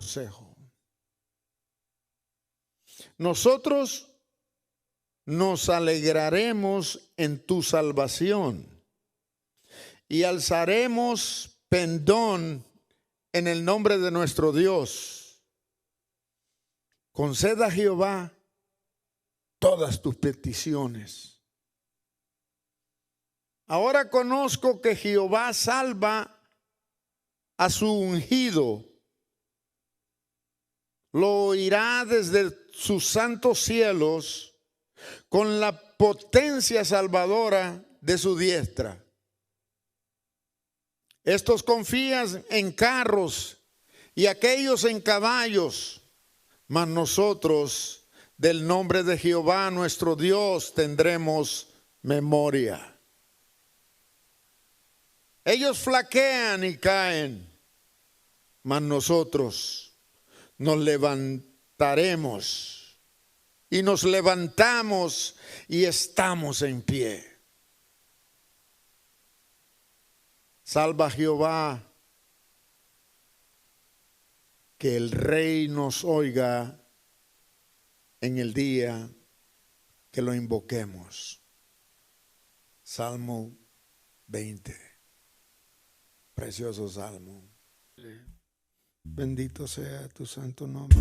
consejo. Nosotros nos alegraremos en tu salvación y alzaremos pendón en el nombre de nuestro Dios. Conceda a Jehová todas tus peticiones. Ahora conozco que Jehová salva a su ungido. Lo oirá desde sus santos cielos con la potencia salvadora de su diestra. Estos confían en carros y aquellos en caballos, mas nosotros del nombre de Jehová nuestro Dios tendremos memoria. Ellos flaquean y caen, mas nosotros nos levantaremos y nos levantamos y estamos en pie. Salva Jehová, que el Rey nos oiga en el día que lo invoquemos. Salmo 20. Precioso salmo. Bendito sea tu santo nombre.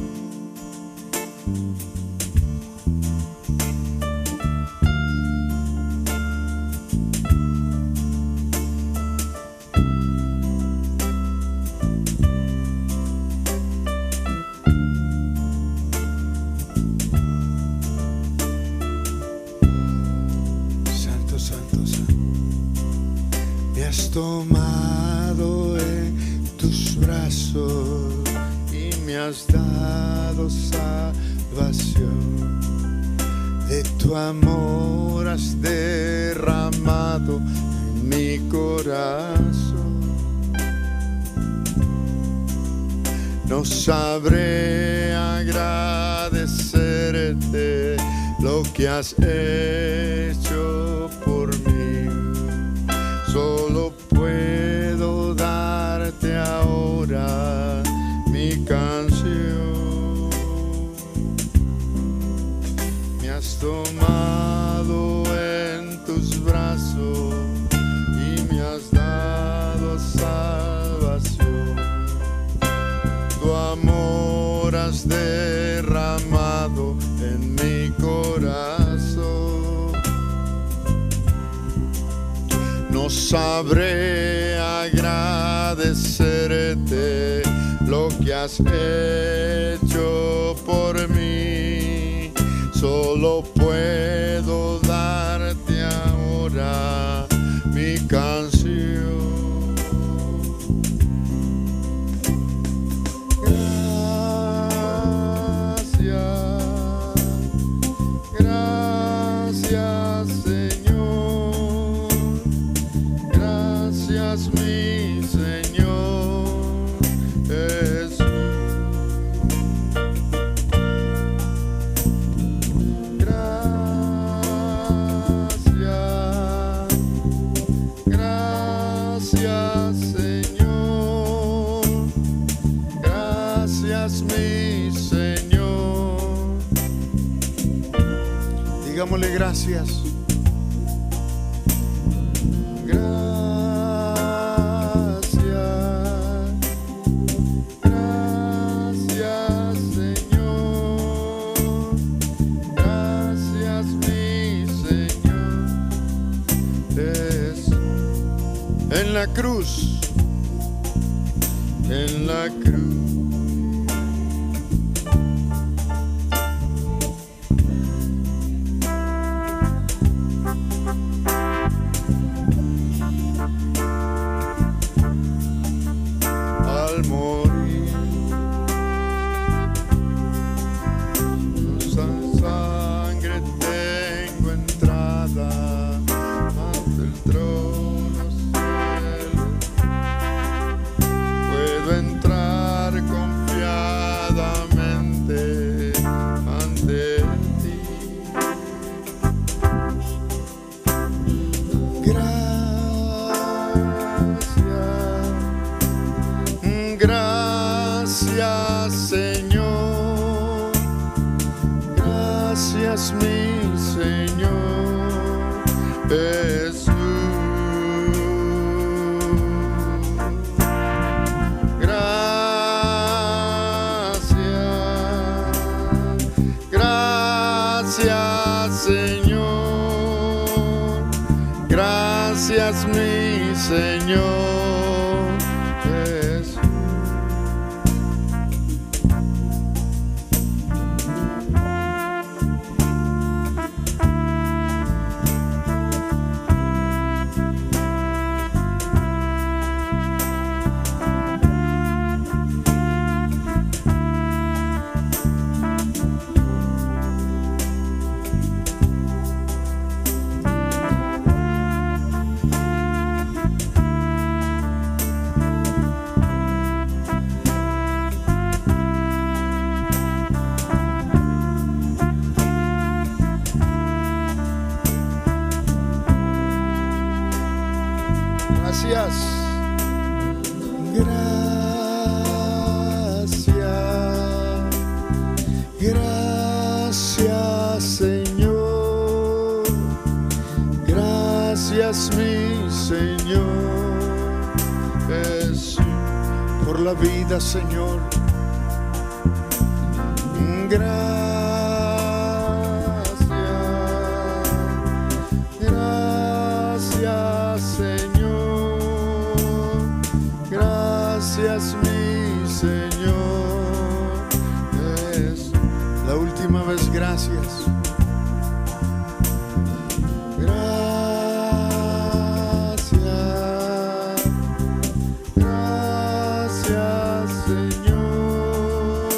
Santo, santo, santo. Me has tomado en tus brazos y me has dado salvación. De tu amor has derramado en mi corazón. No sabré agradecerte lo que has hecho por mí. Solo puedo darte ahora mi canción. Me has tomado en tus brazos y me has dado salvación. Tu amor has derramado en mi corazón. No sabré agradecerte lo que has hecho por mí. Solo puedo darte ahora mi canción. Gracias, Señor. Gracias, mi Señor Jesús. Gracias, Señor. Gracias, mi Señor. Digámosle gracias. En la cruz, en la cruz. Al morir, tu sangre tengo entrada ante el trono. Puedo entrar Señor Jesús. Gracias, Señor. Gracias, mi Señor Jesús. Gracias. Gracias. Gracias, Señor. Gracias, mi Señor Jesús, por la vida, Señor. Gracias, Señor. Gracias, mi Señor Jesús. La última vez, gracias. Gracias. Gracias, Señor.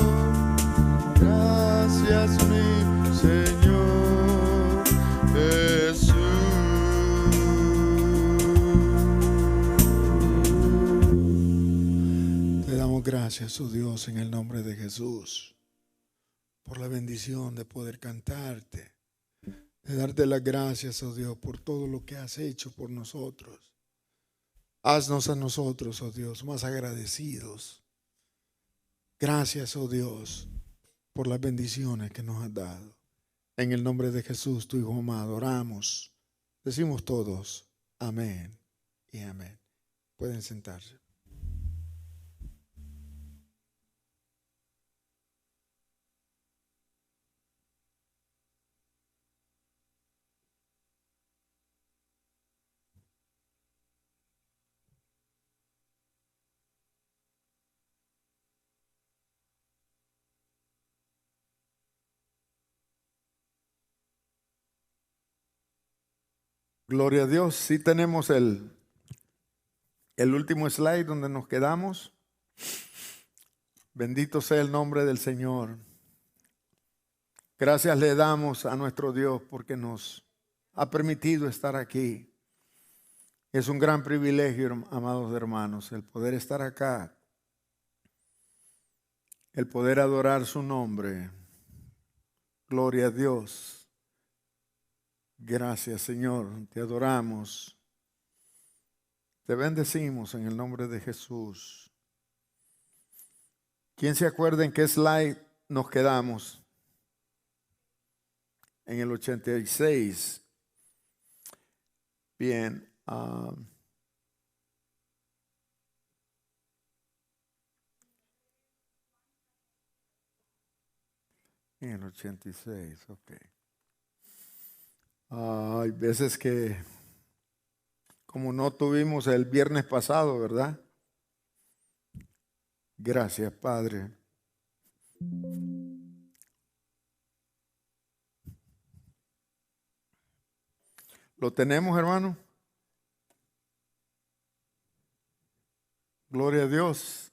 Gracias, mi Señor Jesús. Te damos gracias, oh Dios, en el nombre de Jesús, por la bendición de poder cantarte, de darte las gracias, oh Dios, por todo lo que has hecho por nosotros. Haznos a nosotros, oh Dios, más agradecidos. Gracias, oh Dios, por las bendiciones que nos has dado. En el nombre de Jesús, tu Hijo amado, oramos. Decimos todos, amén y amén. Pueden sentarse. Gloria a Dios. Sí tenemos el último slide donde nos quedamos. Bendito sea el nombre del Señor. Gracias le damos a nuestro Dios porque nos ha permitido estar aquí. Es un gran privilegio, amados hermanos, el poder estar acá, el poder adorar su nombre. Gloria a Dios. Gracias, Señor, te adoramos, te bendecimos en el nombre de Jesús. ¿Quién se acuerda en qué slide nos quedamos? En el 86. Bien. En el 86, ok. Hay veces que, como no tuvimos el viernes pasado, ¿verdad? Gracias, Padre. ¿Lo tenemos, hermano? Gloria a Dios.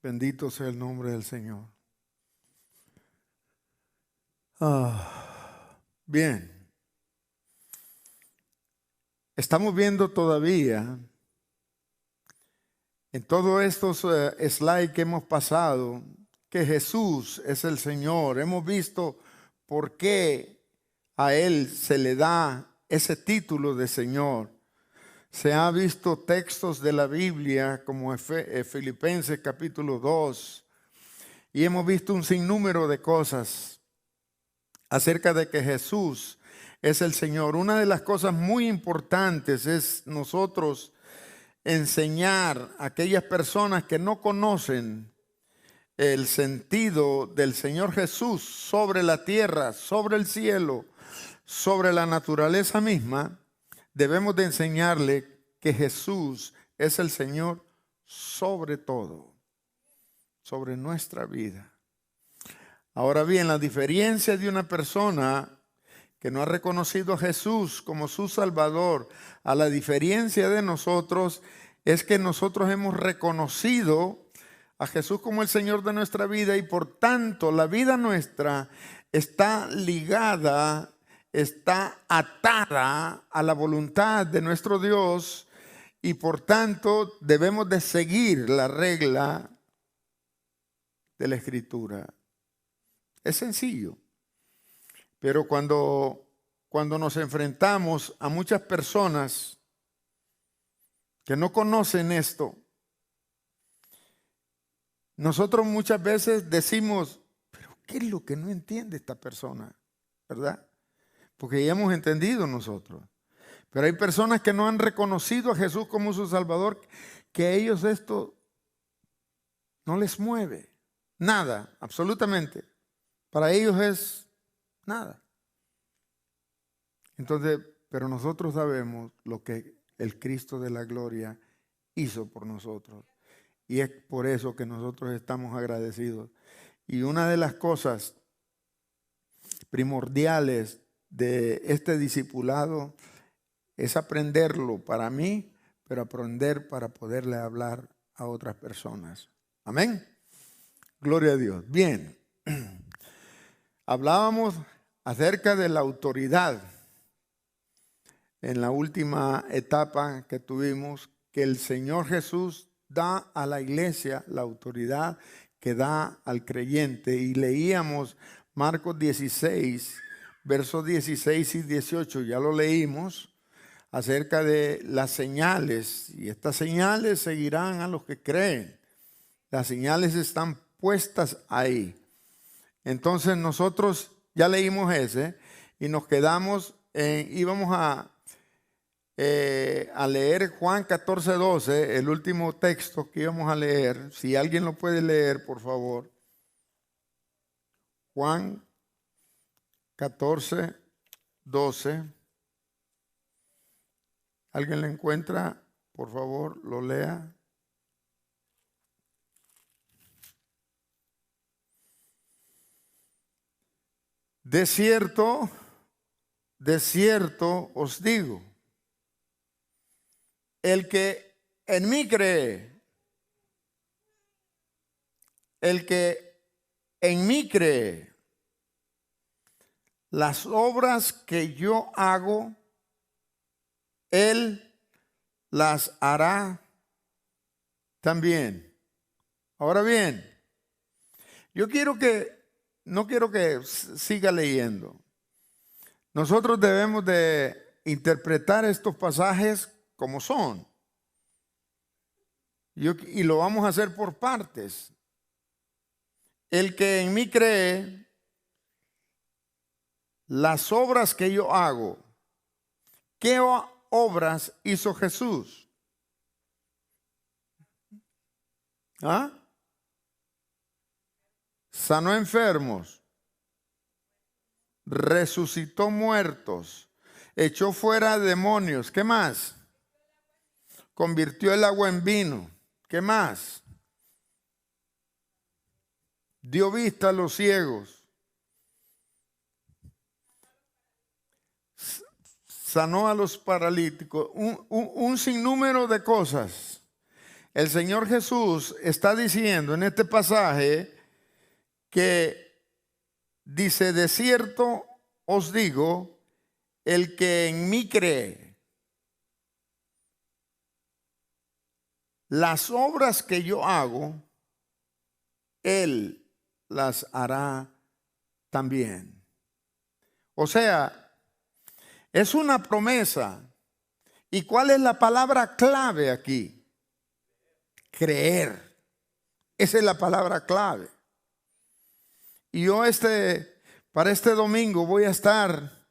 Bendito sea el nombre del Señor. Bien. Estamos viendo todavía en todos estos slides que hemos pasado que Jesús es el Señor. Hemos visto por qué a Él se le da ese título de Señor. Se ha visto textos de la Biblia como Filipenses capítulo 2 y hemos visto un sinnúmero de cosas acerca de que Jesús es el Señor. Una de las cosas muy importantes es nosotros enseñar a aquellas personas que no conocen el sentido del Señor Jesús sobre la tierra, sobre el cielo, sobre la naturaleza misma. Debemos de enseñarle que Jesús es el Señor sobre todo, sobre nuestra vida. Ahora bien, la diferencia de una persona que no ha reconocido a Jesús como su Salvador, a la diferencia de nosotros, es que nosotros hemos reconocido a Jesús como el Señor de nuestra vida y por tanto la vida nuestra está ligada, está atada a la voluntad de nuestro Dios y por tanto debemos de seguir la regla de la Escritura. Es sencillo. Pero cuando nos enfrentamos a muchas personas que no conocen esto, nosotros muchas veces decimos, pero ¿qué es lo que no entiende esta persona? ¿Verdad? Porque ya hemos entendido nosotros. Pero hay personas que no han reconocido a Jesús como su Salvador, que a ellos esto no les mueve. Nada, absolutamente. Para ellos es nada. Entonces, pero nosotros sabemos lo que el Cristo de la gloria hizo por nosotros. Y es por eso que nosotros estamos agradecidos. Y una de las cosas primordiales de este discipulado es aprenderlo para mí, pero aprender para poderle hablar a otras personas. Amén. Gloria a Dios. Bien. Hablábamos acerca de la autoridad en la última etapa que tuvimos, que el Señor Jesús da a la iglesia la autoridad que da al creyente. Y leíamos Marcos 16, versos 16 y 18, ya lo leímos, acerca de las señales. Y estas señales seguirán a los que creen. Las señales están puestas ahí. Entonces nosotros ya leímos ese y nos quedamos íbamos a leer Juan 14, 12, el último texto que íbamos a leer. Si alguien lo puede leer, por favor. Juan 14, 12. ¿Alguien lo encuentra? Por favor, lo lea. De cierto os digo, el que en mí cree, las obras que yo hago, él las hará también. Ahora bien, no quiero que siga leyendo. Nosotros debemos de interpretar estos pasajes como son. Y lo vamos a hacer por partes. El que en mí cree, las obras que yo hago. ¿Qué obras hizo Jesús? ¿Ah? Sanó enfermos, resucitó muertos, echó fuera demonios. ¿Qué más? Convirtió el agua en vino. ¿Qué más? Dio vista a los ciegos. Sanó a los paralíticos. Un sinnúmero de cosas. El Señor Jesús está diciendo en este pasaje que dice, de cierto os digo, el que en mí cree, las obras que yo hago, él las hará también. O sea, es una promesa. ¿Y cuál es la palabra clave aquí? Creer. Esa es la palabra clave. Y yo Para este domingo voy a estar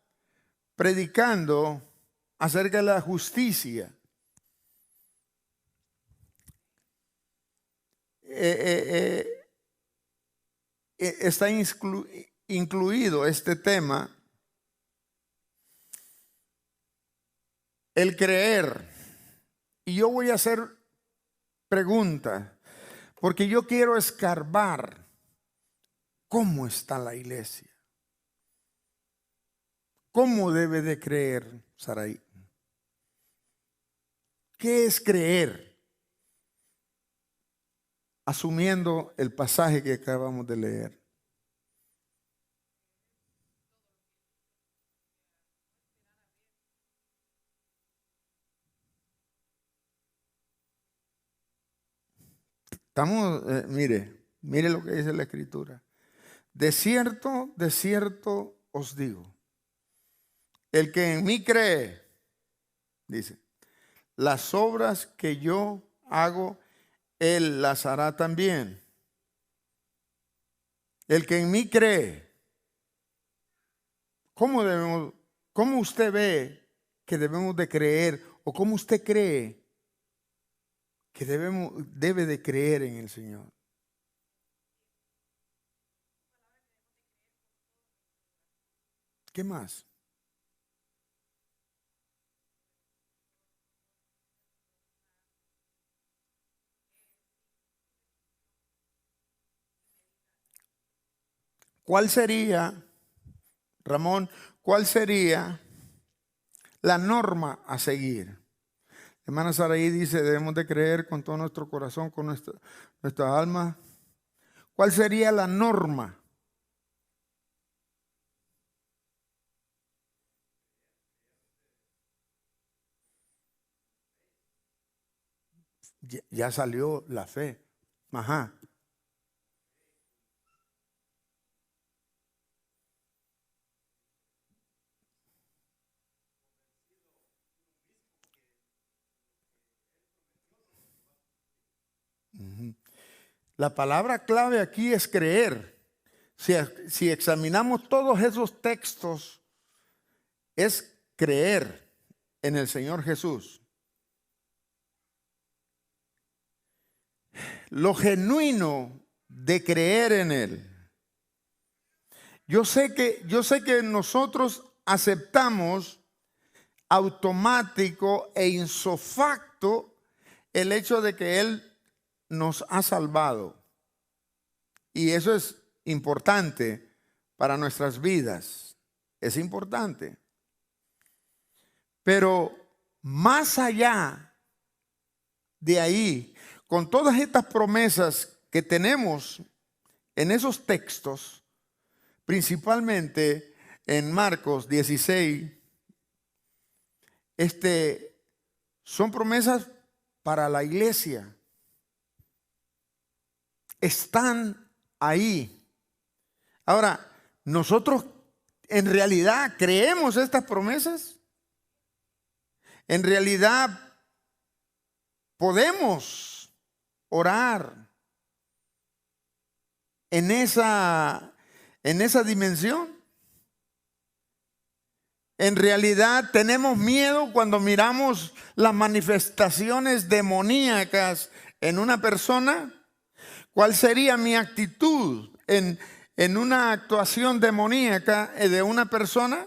predicando acerca de la justicia. Está incluido este tema, el creer. Y yo voy a hacer preguntas, porque yo quiero escarbar cómo está la iglesia. ¿Cómo debe de creer Sarai? ¿Qué es creer? Asumiendo el pasaje que acabamos de leer. Estamos, mire lo que dice la Escritura. De cierto os digo, el que en mí cree, dice, las obras que yo hago, él las hará también. El que en mí cree. ¿Cómo usted ve que debemos de creer? ¿O cómo usted cree que debe de creer en el Señor? ¿Qué más? ¿Cuál sería, Ramón, cuál sería la norma a seguir? Hermana Saraí dice, debemos de creer con todo nuestro corazón, con nuestra alma. ¿Cuál sería la norma? Ya salió la fe. Ajá. La palabra clave aquí es creer. Si examinamos todos esos textos, es creer en el Señor Jesús. Lo genuino de creer en Él. Yo sé que nosotros aceptamos automático e insofacto el hecho de que Él nos ha salvado. Y eso es importante para nuestras vidas. Es importante. Pero más allá de ahí, con todas estas promesas que tenemos en esos textos, principalmente en Marcos 16, son promesas para la iglesia. Están ahí. Ahora, ¿nosotros en realidad creemos estas promesas? ¿En realidad podemos orar en esa dimensión? ¿En realidad tenemos miedo cuando miramos las manifestaciones demoníacas en una persona? ¿Cuál sería mi actitud en una actuación demoníaca de una persona?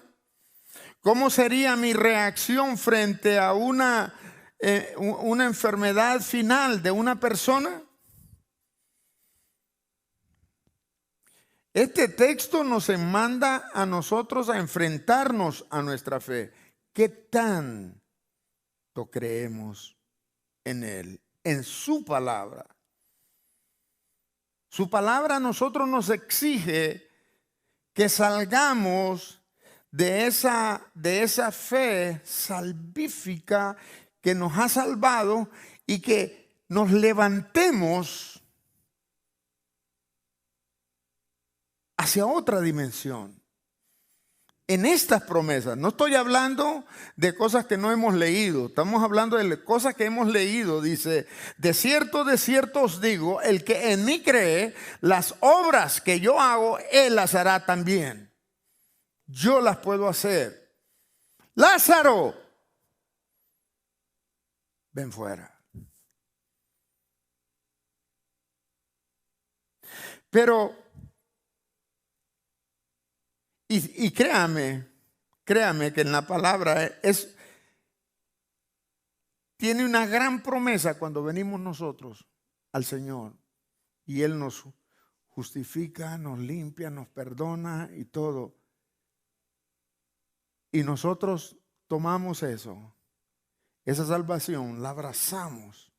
¿Cómo sería mi reacción frente a una enfermedad final de una persona? Este texto nos manda a nosotros a enfrentarnos a nuestra fe. ¿Qué tanto creemos en Él, en su palabra? Su palabra a nosotros nos exige que salgamos de esa fe salvífica que nos ha salvado y que nos levantemos hacia otra dimensión. En estas promesas, no estoy hablando de cosas que no hemos leído, estamos hablando de cosas que hemos leído. Dice, de cierto os digo, el que en mí cree, las obras que yo hago, él las hará también. yo las puedo hacer. Lázaro, ven fuera. Pero, y créame que en la palabra tiene una gran promesa cuando venimos nosotros al Señor. Y Él nos justifica, nos limpia, nos perdona y todo. Y nosotros tomamos eso, esa salvación, la abrazamos.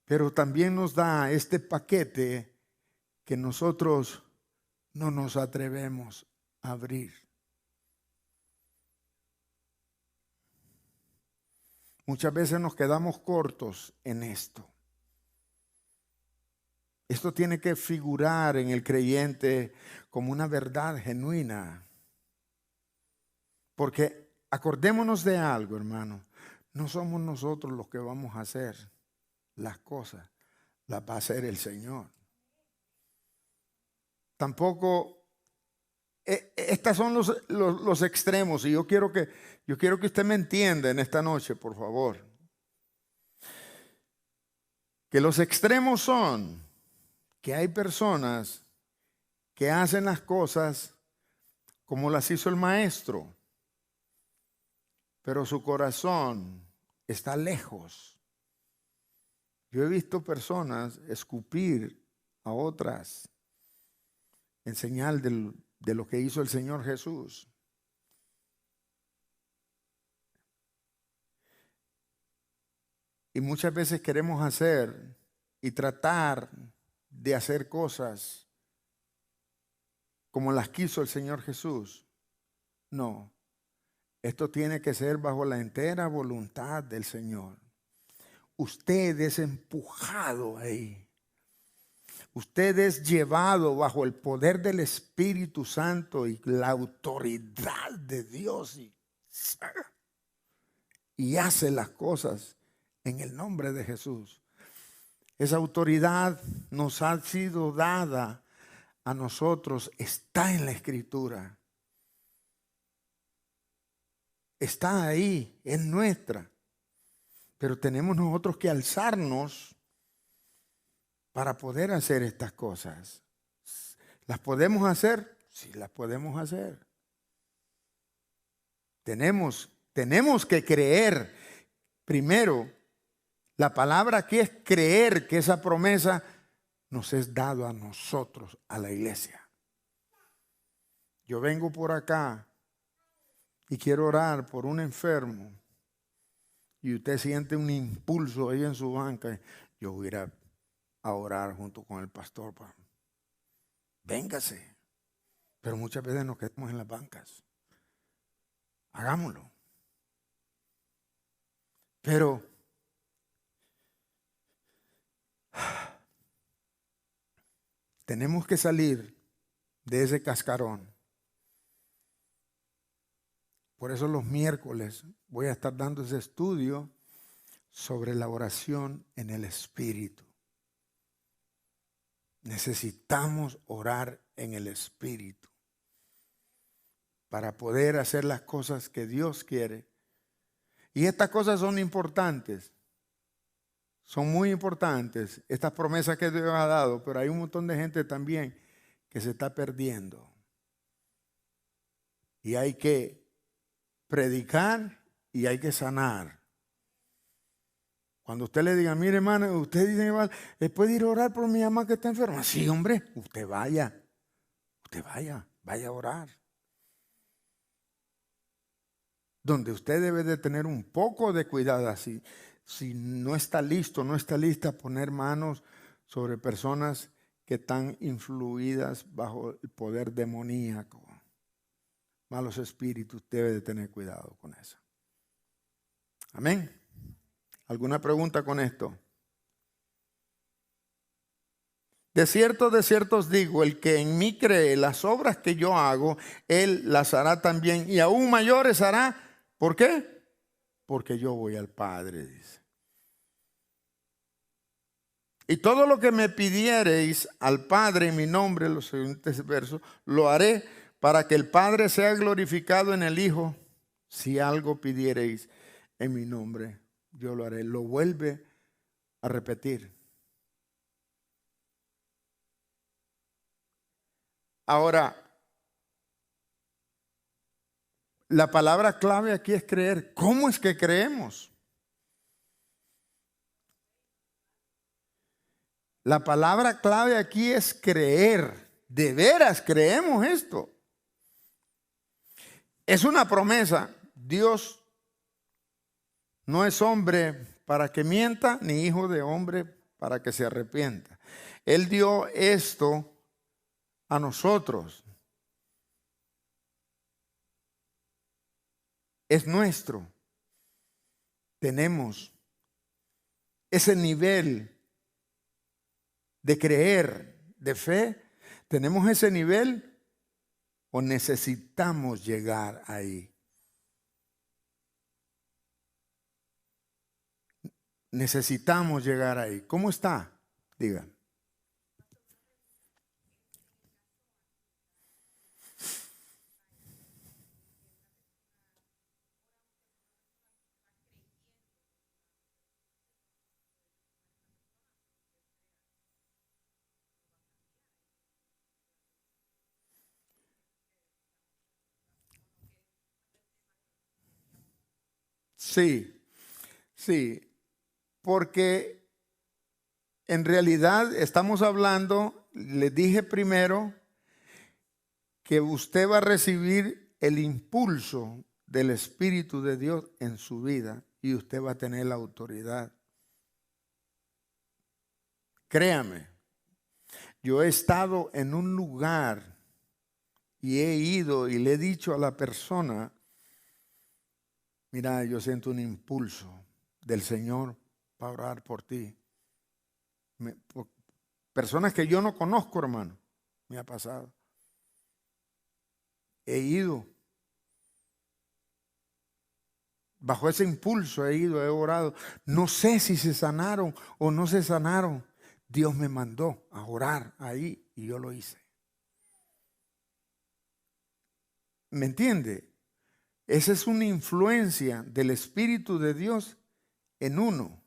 Pero también nos da este paquete que nosotros no nos atrevemos a abrir. Muchas veces nos quedamos cortos en esto. Esto tiene que figurar en el creyente como una verdad genuina. Porque acordémonos de algo, hermano. No somos nosotros los que vamos a hacer las cosas. Las va a hacer el Señor. Tampoco, estos son los extremos. Y yo quiero que usted me entienda en esta noche, por favor. Que los extremos son que hay personas que hacen las cosas como las hizo el maestro, pero su corazón está lejos. Yo he visto personas escupir a otras en señal de lo que hizo el Señor Jesús. Y muchas veces queremos hacer y tratar de hacer cosas como las quiso el Señor Jesús. No, esto tiene que ser bajo la entera voluntad del Señor. Usted es empujado ahí. Usted es llevado bajo el poder del Espíritu Santo y la autoridad de Dios y hace las cosas en el nombre de Jesús. Esa autoridad nos ha sido dada a nosotros, está en la Escritura. Está ahí, es nuestra. Pero tenemos nosotros que alzarnos para poder hacer estas cosas. ¿Las podemos hacer? Sí, las podemos hacer. Tenemos que creer. Primero, la palabra aquí es creer que esa promesa nos es dado a nosotros, a la iglesia. Yo vengo por acá y quiero orar por un enfermo y usted siente un impulso ahí en su banca. Yo voy a ir a orar junto con el pastor. Véngase. Pero muchas veces nos quedamos en las bancas. Hagámoslo. Pero tenemos que salir de ese cascarón. Por eso los miércoles voy a estar dando ese estudio sobre la oración en el Espíritu. Necesitamos orar en el Espíritu para poder hacer las cosas que Dios quiere. Y estas cosas son importantes. Son muy importantes estas promesas que Dios ha dado, pero hay un montón de gente también que se está perdiendo. Y hay que predicar y hay que sanar. Cuando usted le diga, mire hermano, usted dice, ¿puede ir a orar por mi mamá que está enferma? Sí, hombre, usted vaya a orar. Donde usted debe de tener un poco de cuidado así. Si no está listo, no está lista, poner manos sobre personas que están influidas bajo el poder demoníaco. Malos espíritus, debe de tener cuidado con eso. Amén. ¿Alguna pregunta con esto? De cierto os digo, el que en mí cree, las obras que yo hago, él las hará también y aún mayores hará. ¿Por qué? Porque yo voy al Padre, dice. Y todo lo que me pidiereis al Padre en mi nombre, los siguientes versos, lo haré para que el Padre sea glorificado en el Hijo. Si algo pidiereis en mi nombre, yo lo haré. Lo vuelve a repetir. Ahora, la palabra clave aquí es creer. ¿Cómo es que creemos? La palabra clave aquí es creer. ¿De veras creemos esto? Es una promesa. Dios no es hombre para que mienta, ni hijo de hombre para que se arrepienta. Él dio esto a nosotros. Es nuestro. Tenemos ese nivel de creer, de fe. ¿Tenemos ese nivel o necesitamos llegar ahí? Necesitamos llegar ahí. ¿Cómo está? Digan. Sí, sí, porque en realidad estamos hablando, les dije primero, que usted va a recibir el impulso del Espíritu de Dios en su vida y usted va a tener la autoridad. Créame, yo he estado en un lugar y he ido y le he dicho a la persona, mira, yo siento un impulso del Señor para orar por ti. Personas que yo no conozco, hermano, me ha pasado. He ido. Bajo ese impulso he ido, he orado. No sé si se sanaron o no se sanaron. Dios me mandó a orar ahí y yo lo hice. ¿Me entiende? Esa es una influencia del Espíritu de Dios en uno.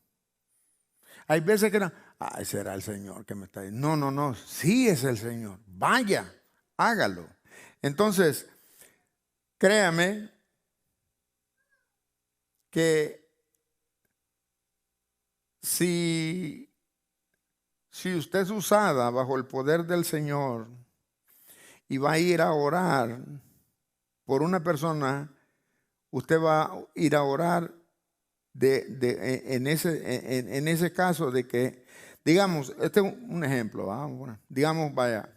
Hay veces que no, ay, será el Señor que me está diciendo. No, no, no, sí es el Señor. Vaya, hágalo. Entonces, créame que si usted es usada bajo el poder del Señor y va a ir a orar por una persona, usted va a ir a orar en ese caso de que, digamos, este es un ejemplo, vamos, digamos, vaya,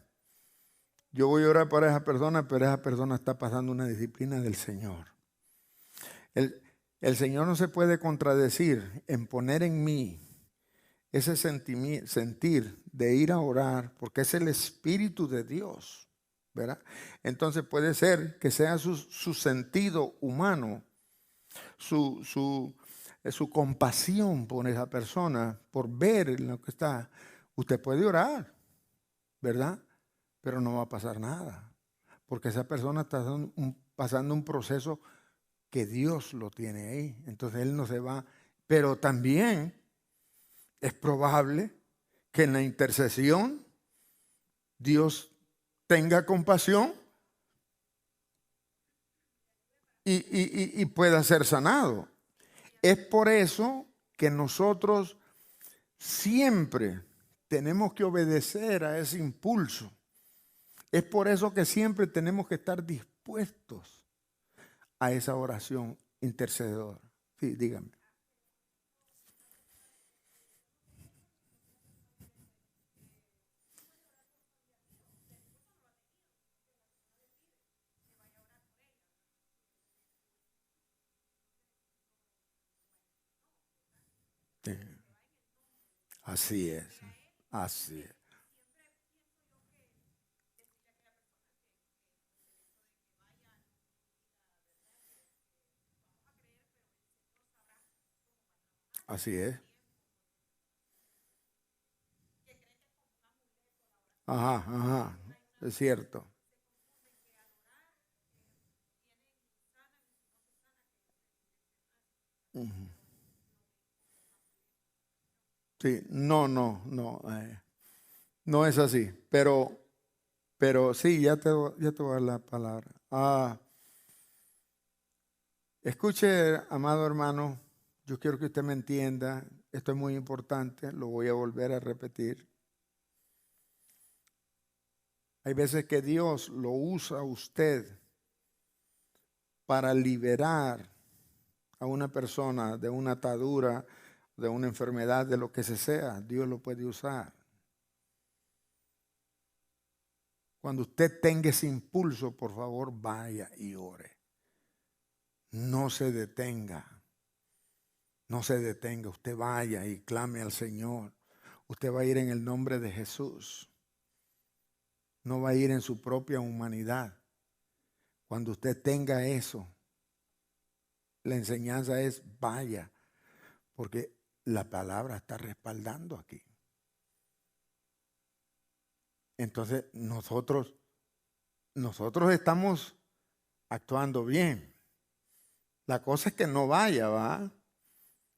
yo voy a orar por esa persona, pero esa persona está pasando una disciplina del Señor. El Señor no se puede contradecir en poner en mí ese sentir de ir a orar, porque es el Espíritu de Dios, ¿verdad? Entonces puede ser que sea su sentido humano, su compasión por esa persona, por ver en lo que está. Usted puede orar, ¿verdad? Pero no va a pasar nada, porque esa persona está pasando un proceso que Dios lo tiene ahí. Entonces él no se va, pero también es probable que en la intercesión Dios tenga compasión y pueda ser sanado. Es por eso que nosotros siempre tenemos que obedecer a ese impulso. Es por eso que siempre tenemos que estar dispuestos a esa oración intercedora. Sí, dígame. Sí, así es, así es. Así es. Ajá, ajá, es cierto. Ujú. Sí, no, no, no. No es así. Pero sí, ya te voy a dar la palabra. Escuche, amado hermano, yo quiero que usted me entienda. Esto es muy importante, lo voy a volver a repetir. Hay veces que Dios lo usa a usted para liberar a una persona de una atadura, de una enfermedad, de lo que sea. Dios lo puede usar. Cuando usted tenga ese impulso, por favor, vaya y ore. No se detenga. No se detenga. Usted vaya y clame al Señor. Usted va a ir en el nombre de Jesús. No va a ir en su propia humanidad. Cuando usted tenga eso, la enseñanza es vaya, porque la palabra está respaldando aquí. Entonces nosotros estamos actuando bien. La cosa es que no vaya, ¿va?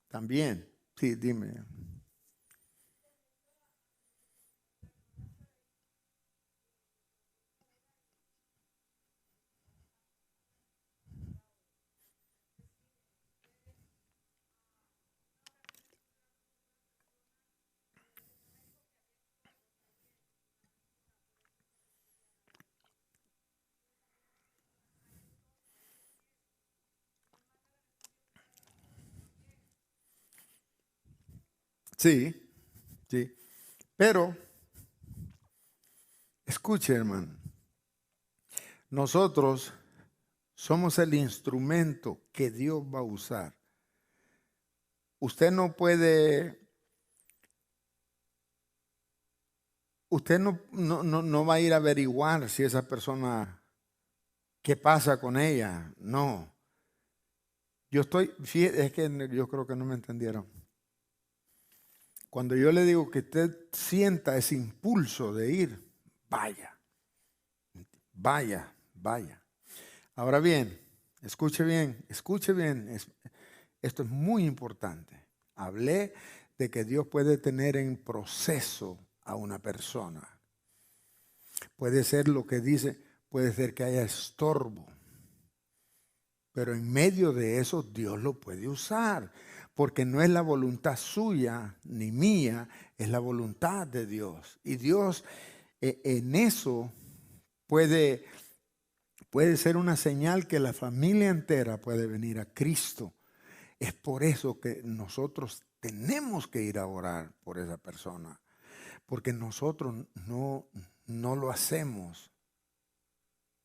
También. Sí, dime. Sí, sí. Pero, escuche, hermano, nosotros somos el instrumento que Dios va a usar. Usted no puede, usted no va a ir a averiguar si esa persona, qué pasa con ella. No. Es que yo creo que no me entendieron. Cuando yo le digo que usted sienta ese impulso de ir, vaya, vaya, vaya. Ahora bien, escuche bien, esto es muy importante. Hablé de que Dios puede tener en proceso a una persona. Puede ser lo que dice, puede ser que haya estorbo. Pero en medio de eso Dios lo puede usar, porque no es la voluntad suya ni mía, es la voluntad de Dios. Y Dios en eso puede ser una señal que la familia entera puede venir a Cristo. Es por eso que nosotros tenemos que ir a orar por esa persona, porque nosotros no lo hacemos.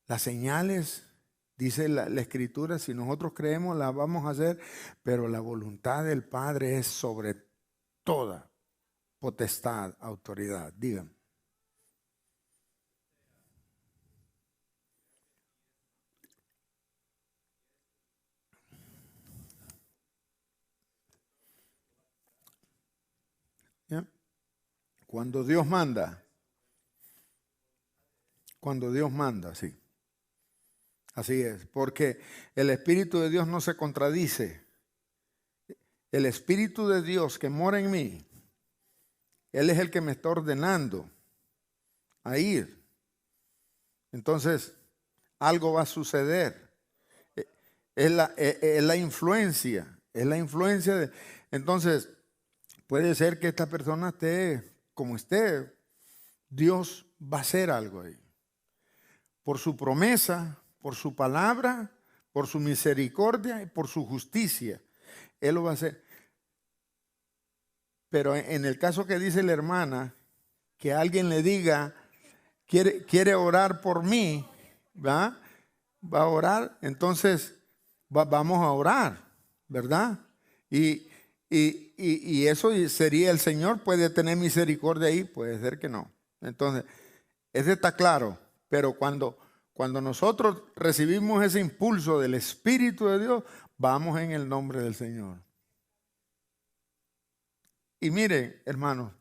Las señales, dice la Escritura, si nosotros creemos, las vamos a hacer, pero la voluntad del Padre es sobre toda potestad, autoridad. Díganme. ¿Ya? Cuando Dios manda, sí. Así es, porque el Espíritu de Dios no se contradice. El Espíritu de Dios que mora en mí, Él es el que me está ordenando a ir. Entonces, algo va a suceder. Es la influencia, es la influencia de... Entonces, puede ser que esta persona esté como esté. Dios va a hacer algo ahí. Por su promesa, por su palabra, por su misericordia y por su justicia. Él lo va a hacer. Pero en el caso que dice la hermana, que alguien le diga, quiere orar por mí, ¿va? Va a orar, entonces vamos a orar, ¿verdad? Y, y eso sería el Señor, puede tener misericordia ahí, puede ser que no. Entonces, ese está claro, pero cuando nosotros recibimos ese impulso del Espíritu de Dios, vamos en el nombre del Señor. Y miren, hermanos,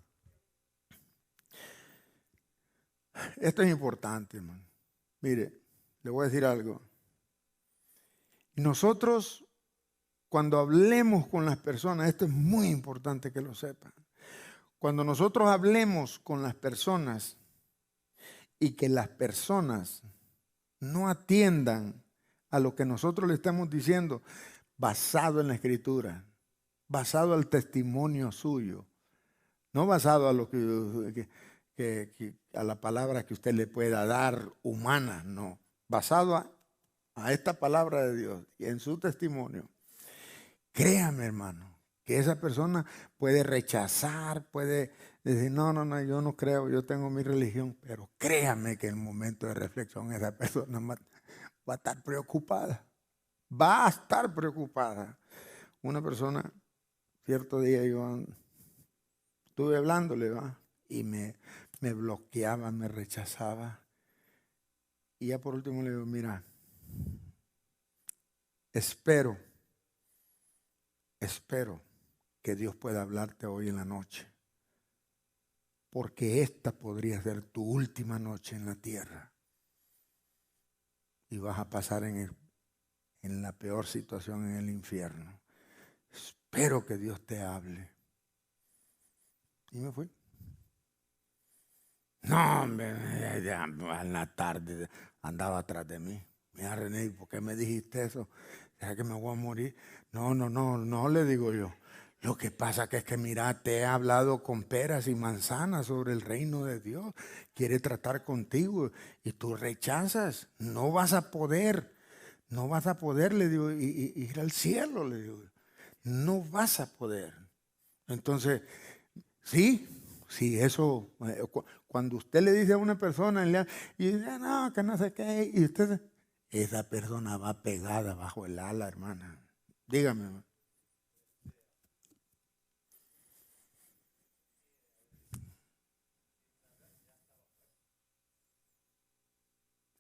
esto es importante, hermano. Mire, le voy a decir algo. Nosotros cuando hablemos con las personas, esto es muy importante que lo sepan. Cuando nosotros hablemos con las personas y que las personas no atiendan a lo que nosotros le estamos diciendo, basado en la Escritura, basado al testimonio suyo, no basado a lo a la palabra que usted le pueda dar humana, no, basado a esta palabra de Dios y en su testimonio. Créame, hermano, que esa persona puede rechazar, puede decir, no, yo no creo, yo tengo mi religión, pero créame que en el momento de reflexión esa persona va a estar preocupada, va a estar preocupada. Una persona, cierto día yo estuve hablándole, ¿va? Y me bloqueaba, me rechazaba. Y ya por último le digo, mira, espero que Dios pueda hablarte hoy en la noche, porque esta podría ser tu última noche en la tierra y vas a pasar en la peor situación en el infierno. Espero que Dios te hable. Y me fui. No, hombre, ya en la tarde andaba atrás de mí. Mira, René, ¿por qué me dijiste eso? ¿Será que me voy a morir? No, le digo yo. Lo que pasa que es que, mira, te he hablado con peras y manzanas sobre el reino de Dios. Quiere tratar contigo y tú rechazas. No vas a poder, le digo, ir al cielo, le digo. No vas a poder. Entonces, sí, eso, cuando usted le dice a una persona y dice, no, que no sé qué, y usted, esa persona va pegada bajo el ala, hermana. Dígame, hermano.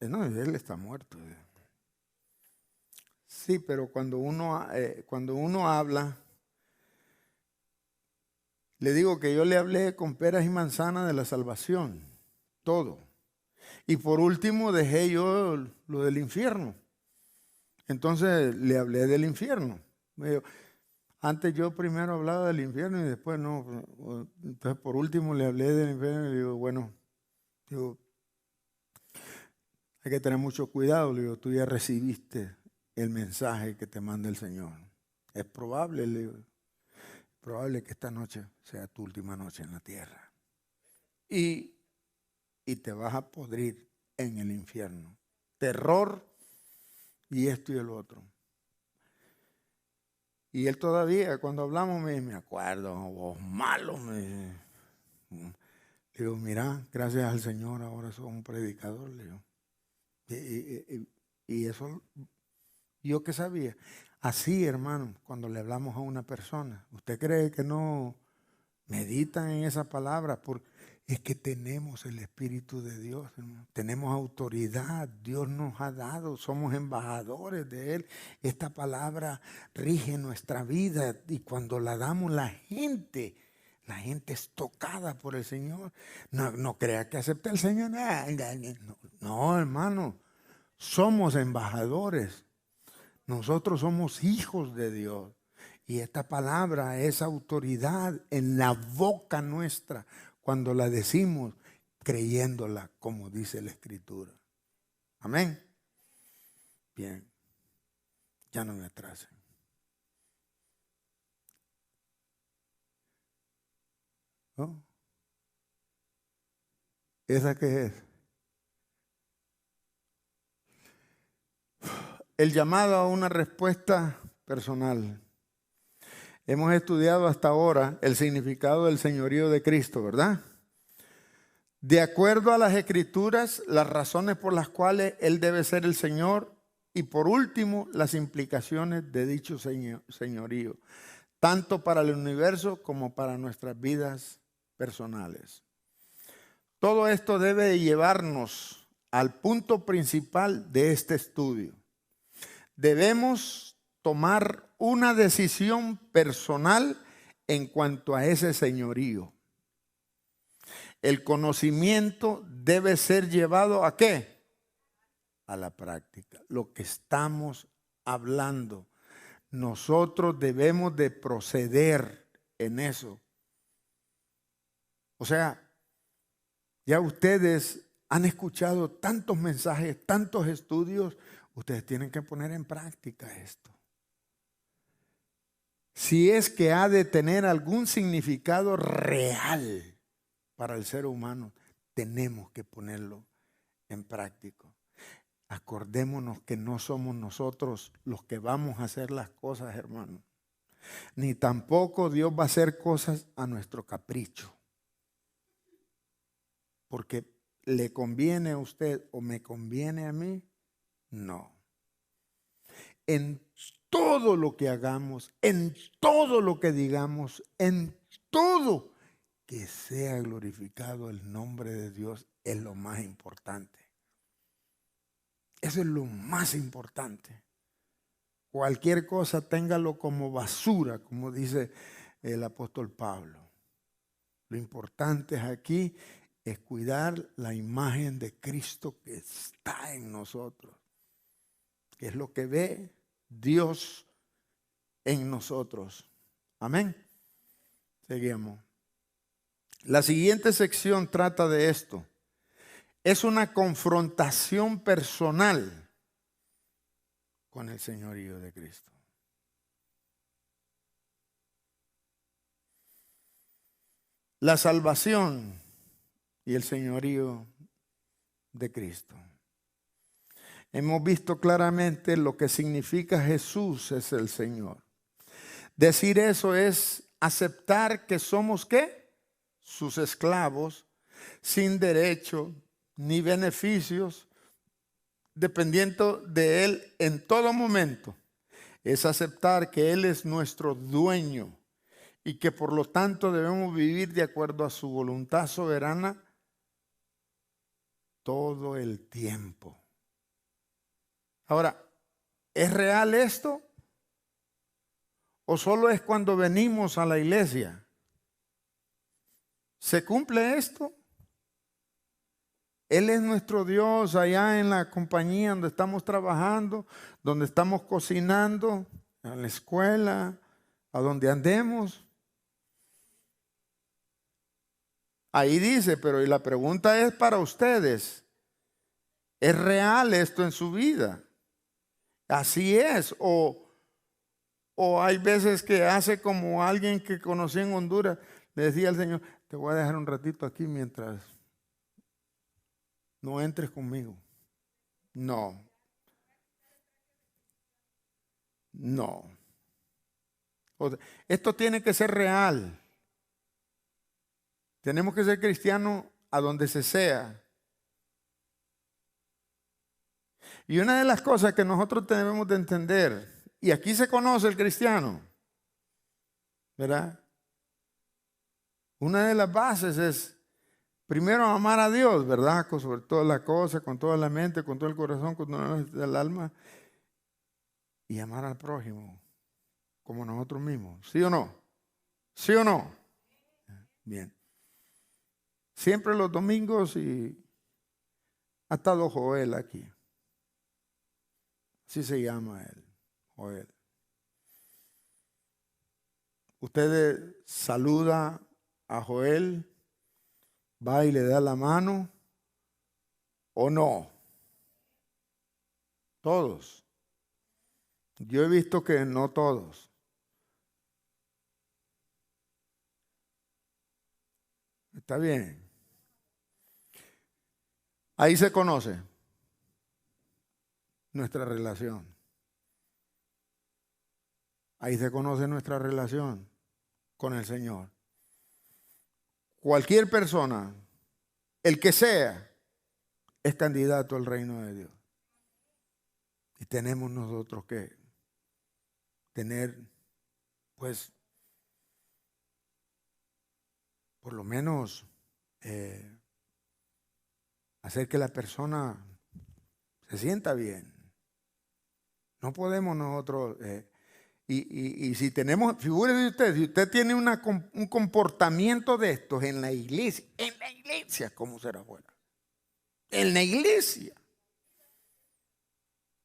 No, él está muerto. Sí, pero cuando uno habla, le digo que yo le hablé con peras y manzanas de la salvación, todo. Y por último dejé yo lo del infierno. Entonces le hablé del infierno. Antes yo primero hablaba del infierno y después no. Entonces por último le hablé del infierno y le digo, bueno, hay que tener mucho cuidado. Le digo, tú ya recibiste el mensaje que te manda el Señor. Es probable, le digo, probable que esta noche sea tu última noche en la tierra. Y te vas a podrir en el infierno. Terror y esto y el otro. Y él todavía, cuando hablamos, me acuerdo, vos malo, me digo, mira, gracias al Señor, ahora soy un predicador, le digo. Y eso, yo que sabía. Así, hermano, cuando le hablamos a una persona, ¿usted cree que no meditan en esa palabra? Porque es que tenemos el Espíritu de Dios, hermano. Tenemos autoridad, Dios nos ha dado, somos embajadores de Él. Esta palabra rige nuestra vida y cuando la damos la gente es tocada por el Señor. No crea que acepta el Señor. No, hermano, somos embajadores. Nosotros somos hijos de Dios. Y esta palabra es autoridad en la boca nuestra cuando la decimos creyéndola como dice la Escritura. Amén. Bien, ya no me atrasen. ¿No? ¿Esa qué es? El llamado a una respuesta personal. Hemos estudiado hasta ahora el significado del señorío de Cristo, ¿verdad? De acuerdo a las Escrituras, las razones por las cuales Él debe ser el Señor y por último, las implicaciones de dicho señorío, tanto para el universo como para nuestras vidas personales. Todo esto debe llevarnos al punto principal de este estudio. Debemos tomar una decisión personal en cuanto a ese señorío. El conocimiento debe ser llevado ¿a qué? A la práctica. Lo que estamos hablando. nosotros debemos de proceder en eso. O sea, ya ustedes han escuchado tantos mensajes, tantos estudios, ustedes tienen que poner en práctica esto. Si es que ha de tener algún significado real para el ser humano, tenemos que ponerlo en práctica. Acordémonos que no somos nosotros los que vamos a hacer las cosas, hermanos. Ni tampoco Dios va a hacer cosas a nuestro capricho. Porque le conviene a usted o me conviene a mí, no. En todo lo que hagamos, en todo lo que digamos, en todo, que sea glorificado el nombre de Dios es lo más importante. Eso es lo más importante. Cualquier cosa téngalo como basura, como dice el apóstol Pablo. Lo importante aquí es cuidar la imagen de Cristo que está en nosotros, que es lo que ve Dios en nosotros. Amén. Seguimos. La siguiente sección trata de esto. Es una confrontación personal con el señorío de Cristo. La salvación y el señorío de Cristo. Hemos visto claramente lo que significa Jesús es el Señor. Decir eso es aceptar que somos ¿qué? Sus esclavos, sin derecho ni beneficios, dependiendo de Él en todo momento. Es aceptar que Él es nuestro dueño y que por lo tanto debemos vivir de acuerdo a su voluntad soberana todo el tiempo. Ahora, ¿es real esto? ¿O solo es cuando venimos a la iglesia? ¿Se cumple esto? Él es nuestro Dios allá en la compañía donde estamos trabajando, donde estamos cocinando, en la escuela, a donde andemos. Ahí dice, pero y la pregunta es para ustedes. ¿Es real esto en su vida? Así es. O hay veces que hace como alguien que conocí en Honduras, le decía al Señor, te voy a dejar un ratito aquí mientras no entres conmigo. No. No. Esto tiene que ser real. Tenemos que ser cristianos a donde se sea. Y una de las cosas que nosotros debemos de entender, y aquí se conoce el cristiano, ¿verdad? Una de las bases es, primero, amar a Dios, ¿verdad? Sobre todas las cosas, con toda la mente, con todo el corazón, con toda el alma. Y amar al prójimo, como nosotros mismos. ¿Sí o no? ¿Sí o no? Bien. Siempre los domingos y ha estado Joel aquí. Así se llama él, Joel. Usted saluda a Joel, va y le da la mano, ¿o no? Todos. Yo he visto que no todos. Está bien. Ahí se conoce nuestra relación. Ahí se conoce nuestra relación con el Señor. Cualquier persona, el que sea, es candidato al reino de Dios. Y tenemos nosotros que tener, pues, por lo menos hacer que la persona se sienta bien. No podemos nosotros, y si tenemos, figúrese usted, si usted tiene un comportamiento de estos en la iglesia, ¿cómo será fuera? En la iglesia.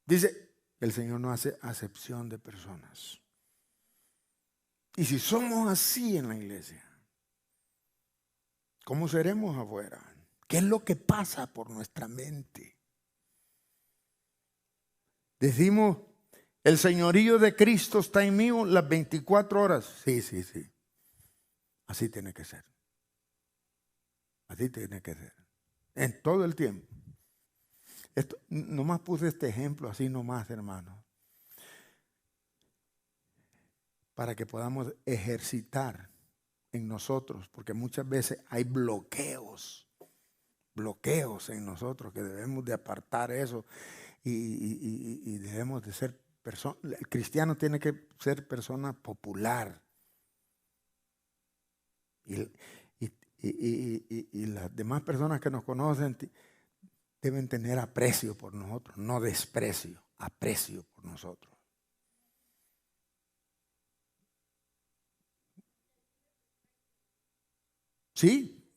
Dice, El Señor no hace acepción de personas. Y si somos así en la iglesia, ¿cómo seremos afuera? ¿Qué es lo que pasa por nuestra mente? Decimos, el señorío de Cristo está en mí las 24 horas. Sí, sí, sí. Así tiene que ser. Así tiene que ser. En todo el tiempo. Esto, nomás puse este ejemplo así nomás, hermano. Para que podamos ejercitar en nosotros. Porque muchas veces hay bloqueos en nosotros que debemos de apartar eso. Y debemos de ser personas. El cristiano tiene que ser persona popular. Y las demás personas que nos conocen deben tener aprecio por nosotros, no desprecio, aprecio por nosotros. Sí,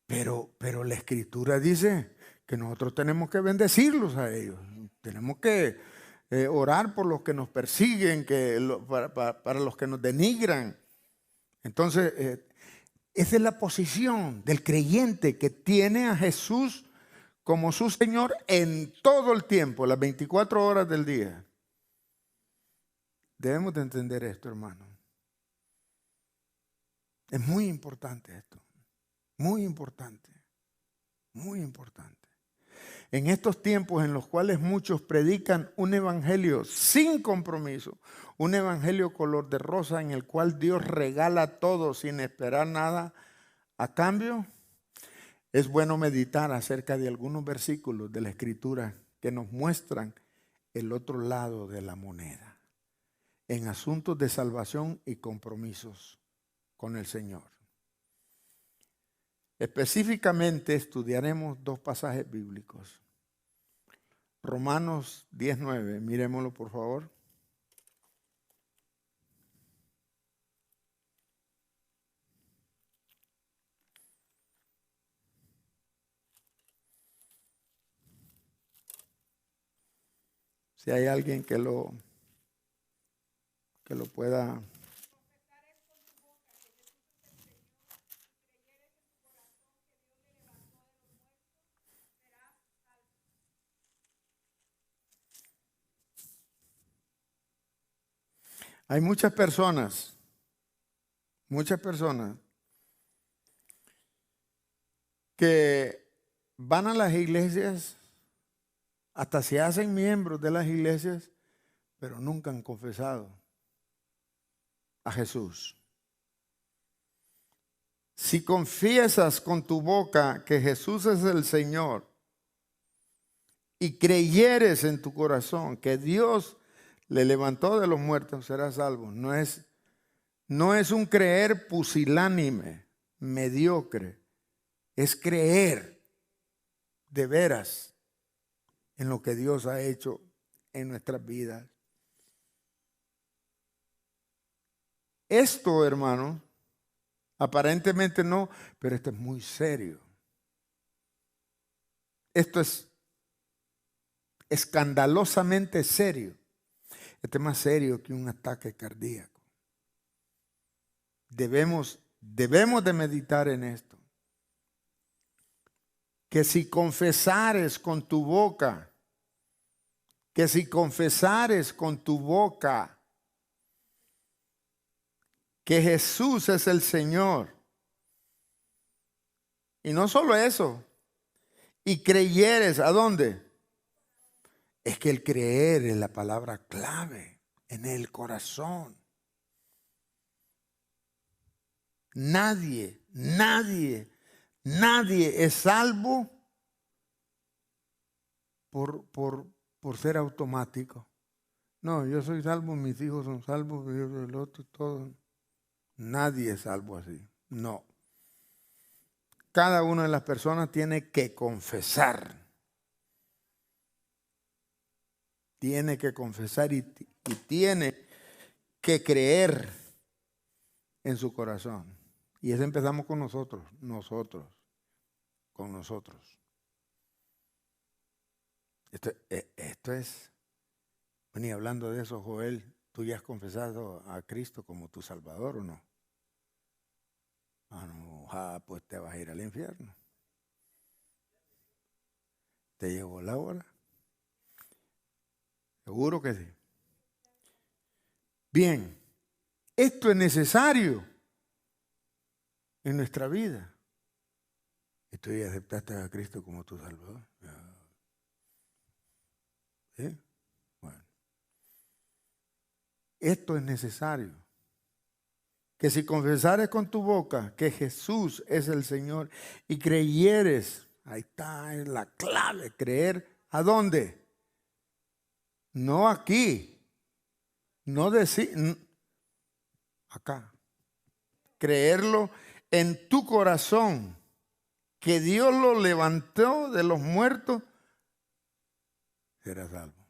pero la Escritura dice que nosotros tenemos que bendecirlos a ellos. Tenemos que orar por los que nos persiguen, para los que nos denigran. Entonces, esa es la posición del creyente que tiene a Jesús como su Señor en todo el tiempo, las 24 horas del día. Debemos de entender esto, hermano. Es muy importante esto. Muy importante. Muy importante. En estos tiempos en los cuales muchos predican un evangelio sin compromiso, un evangelio color de rosa en el cual Dios regala todo sin esperar nada a cambio, es bueno meditar acerca de algunos versículos de la Escritura que nos muestran el otro lado de la moneda en asuntos de salvación y compromisos con el Señor. Específicamente estudiaremos dos pasajes bíblicos. Romanos 19, miremoslo por favor. Si hay alguien que lo pueda. Hay muchas personas que van a las iglesias, hasta se hacen miembros de las iglesias, pero nunca han confesado a Jesús. Si confiesas con tu boca que Jesús es el Señor y creyeres en tu corazón que Dios le levantó de los muertos, serás salvo. No es un creer pusilánime, mediocre. Es creer de veras en lo que Dios ha hecho en nuestras vidas. Esto, hermano, aparentemente no, pero esto es muy serio. Esto es escandalosamente serio. Esto es más serio que un ataque cardíaco. Debemos de meditar en esto. Que si confesares con tu boca, que Jesús es el Señor. Y no solo eso, y creyeres, ¿a dónde? Es que el creer es la palabra clave en el corazón. Nadie es salvo por ser automático. No, yo soy salvo, mis hijos son salvos, el otro, todo. Nadie es salvo así. No. Cada una de las personas tiene que confesar. Tiene que confesar y tiene que creer en su corazón. Y eso empezamos con nosotros. Esto es Bueno, y hablando de eso, Joel, ¿tú ya has confesado a Cristo como tu Salvador o no? Ah, no, pues te vas a ir al infierno. ¿Te llegó la hora? Seguro que sí. Bien, esto es necesario en nuestra vida. ¿Y tú ya aceptaste a Cristo como tu Salvador? ¿Sí? Bueno, esto es necesario. Que si confesares con tu boca que Jesús es el Señor y creyeres, ahí está, es la clave, creer, ¿a dónde? No aquí, no decir, acá. Creerlo en tu corazón, que Dios lo levantó de los muertos, serás salvo.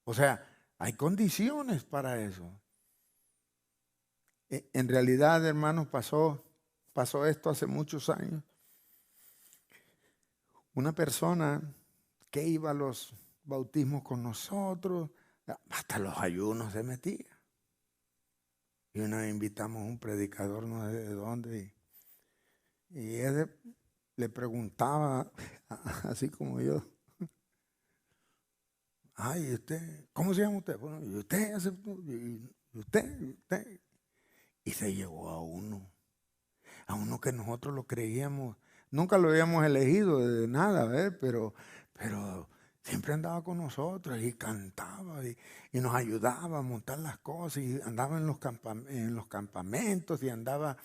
O sea, hay condiciones para eso. En realidad, hermanos, pasó esto hace muchos años. Una persona que iba a los bautismos con nosotros, hasta los ayunos se metía. Y una vez invitamos a un predicador, no sé de dónde, y él le preguntaba, así como yo, ay, ¿usted cómo se llama usted? Bueno, ¿y usted aceptó? ¿Y usted? ¿Y usted? Y se llevó a uno que nosotros lo creíamos, nunca lo habíamos elegido de nada, ¿ves? Pero siempre andaba con nosotros y cantaba y nos ayudaba a montar las cosas y andaba en los campamentos y andaba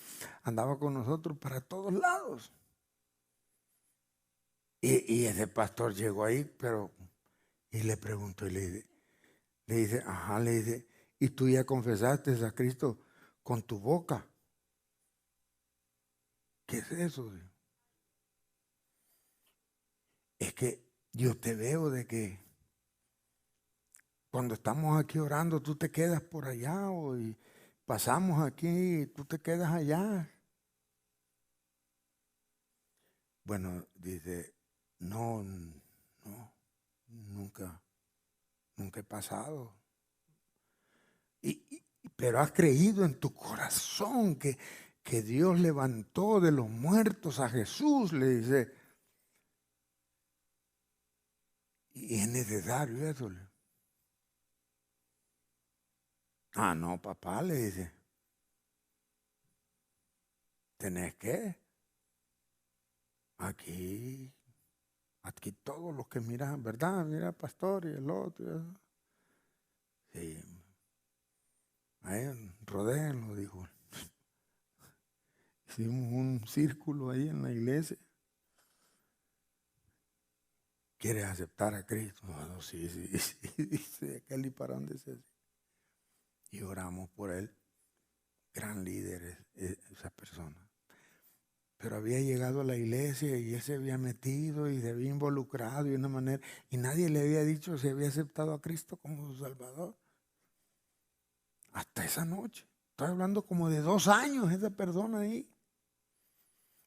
con nosotros para todos lados. Y ese pastor llegó ahí, y le preguntó y le dice, ¿y tú ya confesaste a Cristo con tu boca? ¿Qué es eso? Es que yo te veo de que cuando estamos aquí orando, tú te quedas por allá y pasamos aquí y tú te quedas allá. Bueno, dice, no, nunca he pasado. Pero has creído en tu corazón que Dios levantó de los muertos a Jesús, le dice. Y es necesario eso. Ah, no, papá, le dice. Tenés que. Aquí todos los que miran, ¿verdad? Mira, pastor y el otro. Sí. Ahí rodéenlo, dijo. Hicimos un círculo ahí en la iglesia. ¿Quieres aceptar a Cristo? No, sí. Dice aquel y para dónde se. Y oramos por él. Gran líder esa persona. Pero había llegado a la iglesia y él se había metido y se había involucrado de una manera, y nadie le había dicho si había aceptado a Cristo como su Salvador. Hasta esa noche. Estoy hablando como de 2 años esa persona ahí.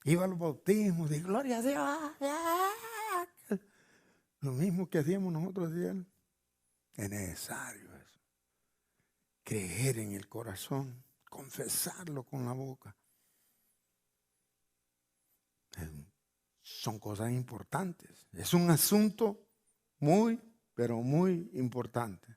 Iba a los bautismos, de gloria a Dios. Lo mismo que hacíamos nosotros de él. Es necesario eso. Creer en el corazón, confesarlo con la boca. Son cosas importantes. Es un asunto muy, pero muy importante.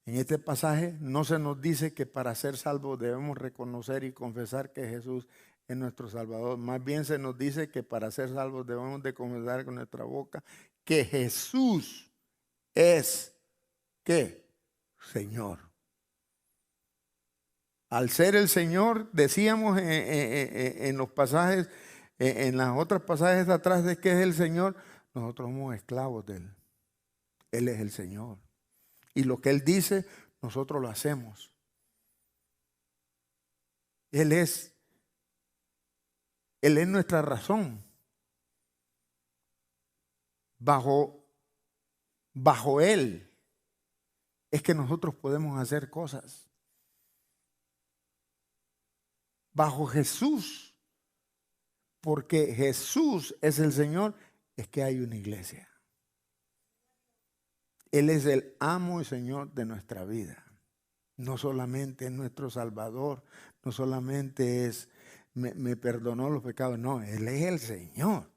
En este pasaje no se nos dice que para ser salvos debemos reconocer y confesar que Jesús es nuestro Salvador. Más bien se nos dice que para ser salvos debemos de confesar con nuestra boca que Jesús es, ¿qué? Señor. Al ser el Señor, decíamos en los pasajes, en las otras pasajes de atrás de que es el Señor, nosotros somos esclavos de Él. Él es el Señor. Y lo que Él dice, nosotros lo hacemos. Él es nuestra razón. Bajo Él es que nosotros podemos hacer cosas. Bajo Jesús, porque Jesús es el Señor, es que hay una iglesia. Él es el amo y Señor de nuestra vida. No solamente es nuestro Salvador, no solamente es, me perdonó los pecados, no, Él es el Señor.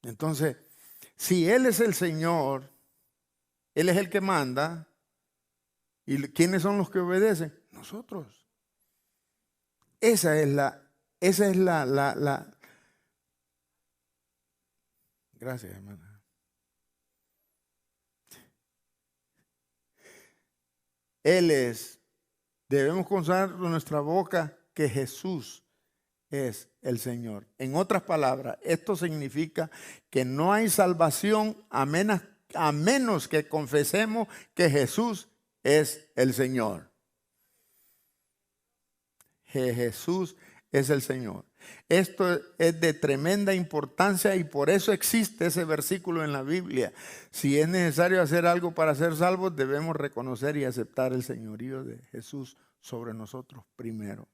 Entonces, si Él es el Señor, Él es el que manda, ¿y quiénes son los que obedecen? Nosotros. Esa es la, gracias, hermana. Debemos confesar con nuestra boca que Jesús es el Señor. En otras palabras, esto significa que no hay salvación a menos que confesemos que Jesús es el Señor. Que Jesús es el Señor. Esto es de tremenda importancia y por eso existe ese versículo en la Biblia. Si es necesario hacer algo para ser salvos, debemos reconocer y aceptar el señorío de Jesús sobre nosotros primero.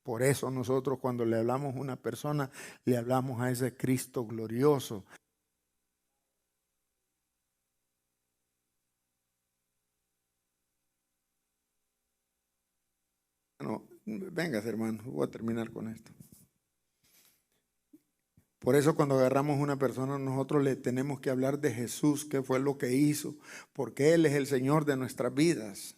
Por eso nosotros cuando le hablamos a una persona, le hablamos a ese Cristo glorioso. No, venga, hermano, voy a terminar con esto. Por eso cuando agarramos a una persona, nosotros le tenemos que hablar de Jesús, qué fue lo que hizo, porque Él es el Señor de nuestras vidas.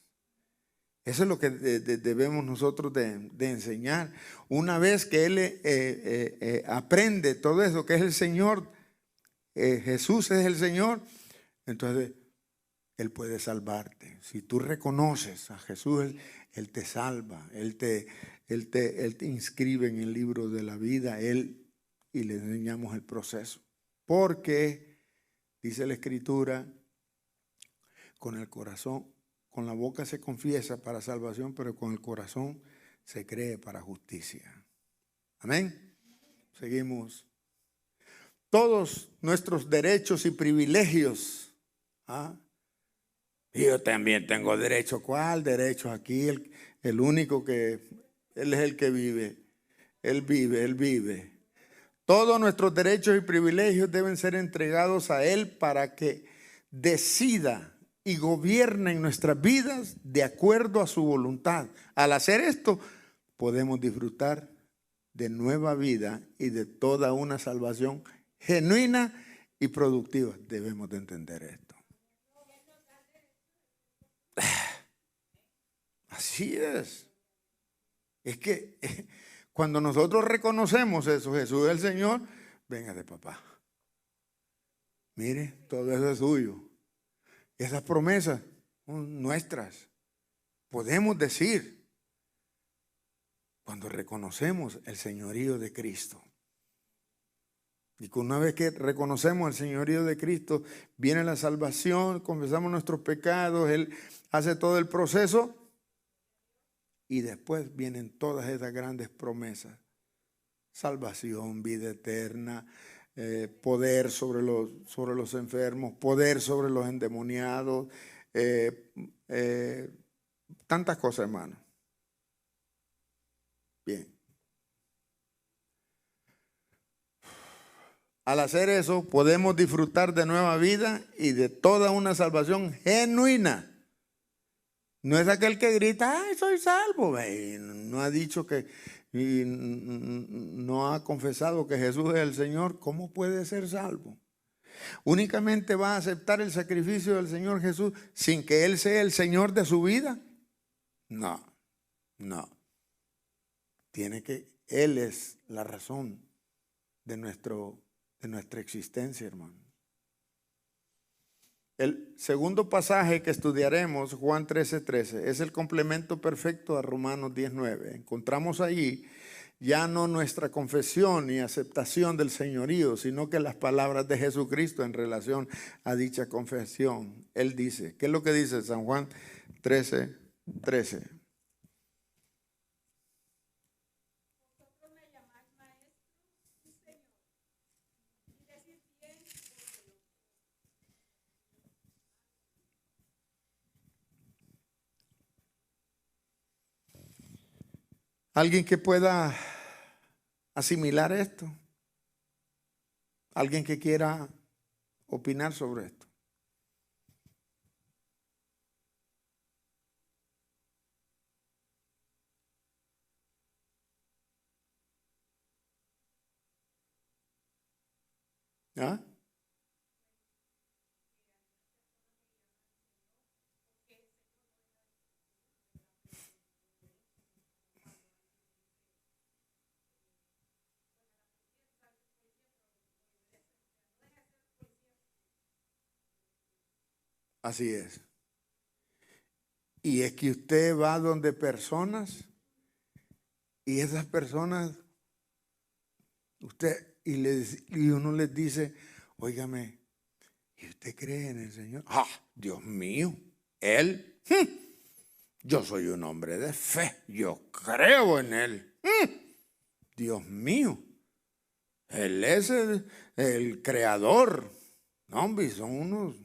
Eso es lo que debemos nosotros de enseñar. Una vez que Él aprende todo eso, que es el Señor, Jesús es el Señor, entonces Él puede salvarte. Si tú reconoces a Jesús, Él te salva, Él te inscribe en el libro de la vida, y le enseñamos el proceso. Porque, dice la Escritura, con el corazón, con la boca se confiesa para salvación, pero con el corazón se cree para justicia. Amén. Seguimos. Todos nuestros derechos y privilegios. Yo también tengo derecho. ¿Cuál derecho? Aquí el único que, Él es el que vive. Él vive. Todos nuestros derechos y privilegios deben ser entregados a Él para que decida y gobierne en nuestras vidas de acuerdo a su voluntad. Al hacer esto, podemos disfrutar de nueva vida y de toda una salvación genuina y productiva. Debemos de entender esto. Así es. Es que cuando nosotros reconocemos eso, Jesús es el Señor, venga de papá. Mire, todo eso es suyo. Esas promesas son nuestras. Podemos decir cuando reconocemos el señorío de Cristo. Y que una vez que reconocemos el señorío de Cristo, viene la salvación, confesamos nuestros pecados, Él hace todo el proceso y después vienen todas esas grandes promesas. Salvación, vida eterna, poder sobre los enfermos, poder sobre los endemoniados, tantas cosas, hermano. Bien. Al hacer eso, podemos disfrutar de nueva vida y de toda una salvación genuina. No es aquel que grita, ¡ay, soy salvo! No ha dicho que, y no ha confesado que Jesús es el Señor. ¿Cómo puede ser salvo? ¿Únicamente va a aceptar el sacrificio del Señor Jesús sin que Él sea el Señor de su vida? No. Él es la razón de nuestra existencia, hermano. El segundo pasaje que estudiaremos, Juan 13:13, es el complemento perfecto a Romanos 10:9. Encontramos allí ya no nuestra confesión y aceptación del señorío, sino que las palabras de Jesucristo en relación a dicha confesión. Él dice, ¿qué es lo que dice San Juan 13:13? ¿Alguien que pueda asimilar esto? ¿Alguien que quiera opinar sobre esto? ¿Ah? Así es. Y es que usted va donde personas y esas personas, y uno les dice, óigame, ¿y usted cree en el Señor? Ah, Dios mío, Él, yo soy un hombre de fe, yo creo en Él. Dios mío, Él es el creador. No, hombre, son unos,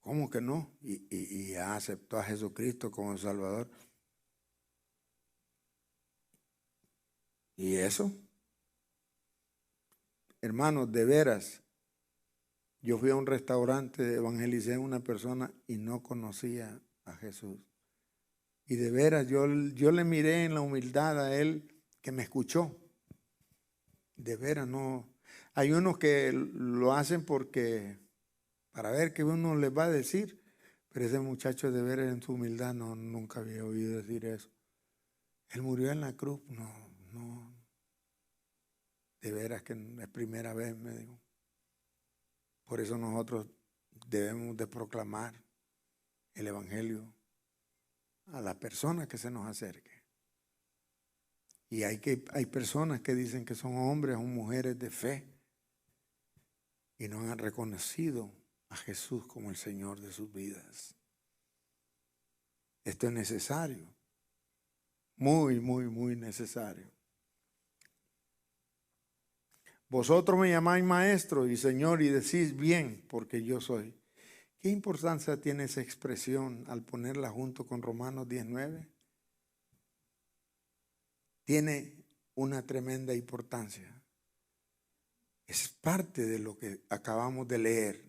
¿cómo que no? Y aceptó a Jesucristo como Salvador. ¿Y eso? Hermanos, de veras, yo fui a un restaurante, evangelicé a una persona y no conocía a Jesús. Y de veras, yo le miré en la humildad a él que me escuchó. De veras, no. Hay unos que lo hacen porque, para ver qué uno les va a decir. Pero ese muchacho de veras en su humildad nunca había oído decir eso. Él murió en la cruz. No. De veras que es primera vez, me dijo. Por eso nosotros debemos de proclamar el evangelio a la persona que se nos acerque. Y hay personas que dicen que son hombres o mujeres de fe y no han reconocido a Jesús como el Señor de sus vidas. Esto es necesario, muy, muy, muy necesario. Vosotros me llamáis maestro y Señor y decís bien, porque yo soy. ¿Qué importancia tiene esa expresión al ponerla junto con Romanos 19? Tiene una tremenda importancia. Es parte de lo que acabamos de leer.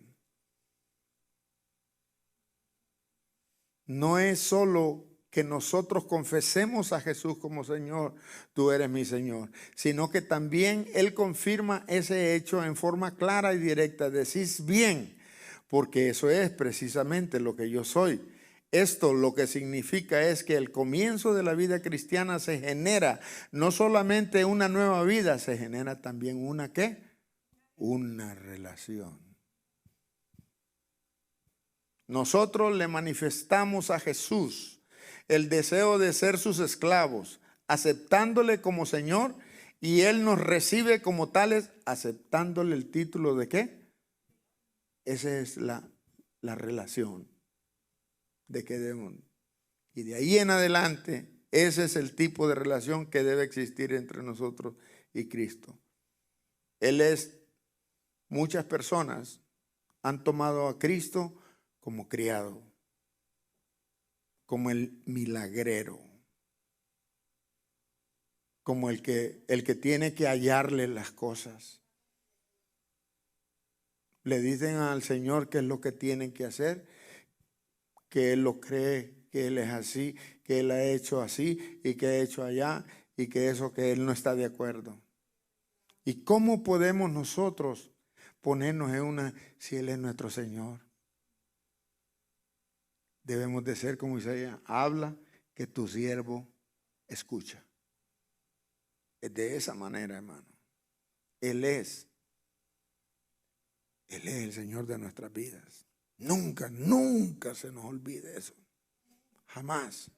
No es solo que nosotros confesemos a Jesús como Señor, tú eres mi Señor, sino que también Él confirma ese hecho en forma clara y directa. Decís bien, porque eso es precisamente lo que yo soy. Esto lo que significa es que el comienzo de la vida cristiana se genera no solamente una nueva vida, se genera también una ¿qué? Una relación. Nosotros le manifestamos a Jesús el deseo de ser sus esclavos, aceptándole como Señor, y Él nos recibe como tales, aceptándole el título de ¿qué? Esa es la relación de que debemos. Y de ahí en adelante, ese es el tipo de relación que debe existir entre nosotros y Cristo. Muchas personas han tomado a Cristo como criado, como el milagrero, como el que tiene que hallarle las cosas. Le dicen al Señor qué es lo que tienen que hacer, que Él lo cree, que Él es así, que Él ha hecho así y que ha hecho allá y que eso que Él no está de acuerdo. ¿Y cómo podemos nosotros ponernos en una si Él es nuestro Señor? Debemos de ser como Isaías, habla que tu siervo escucha. Es de esa manera, hermano. Él es el Señor de nuestras vidas. Nunca, nunca se nos olvide eso. Jamás.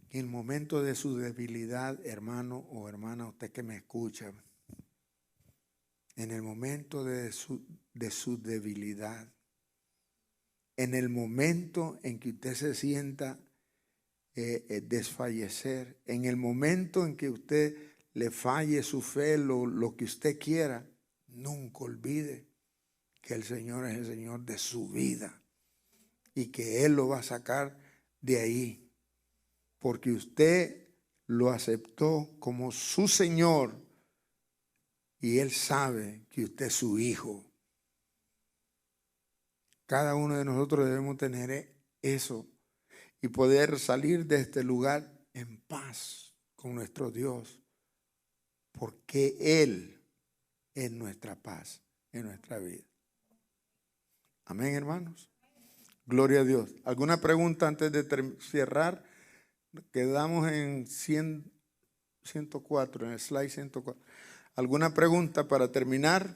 En el momento de su debilidad, hermano o hermana, usted que me escucha, en el momento de su debilidad, en el momento en que usted se sienta desfallecer, en el momento en que usted le falle su fe, lo que usted quiera, nunca olvide que el Señor es el Señor de su vida y que Él lo va a sacar de ahí, porque usted lo aceptó como su Señor y Él sabe que usted es su hijo. Cada uno de nosotros debemos tener eso y poder salir de este lugar en paz con nuestro Dios, porque Él es nuestra paz en nuestra vida. Amén, hermanos. Gloria a Dios. ¿Alguna pregunta antes de cerrar? Quedamos en 104, en el slide 104. ¿Alguna pregunta para terminar?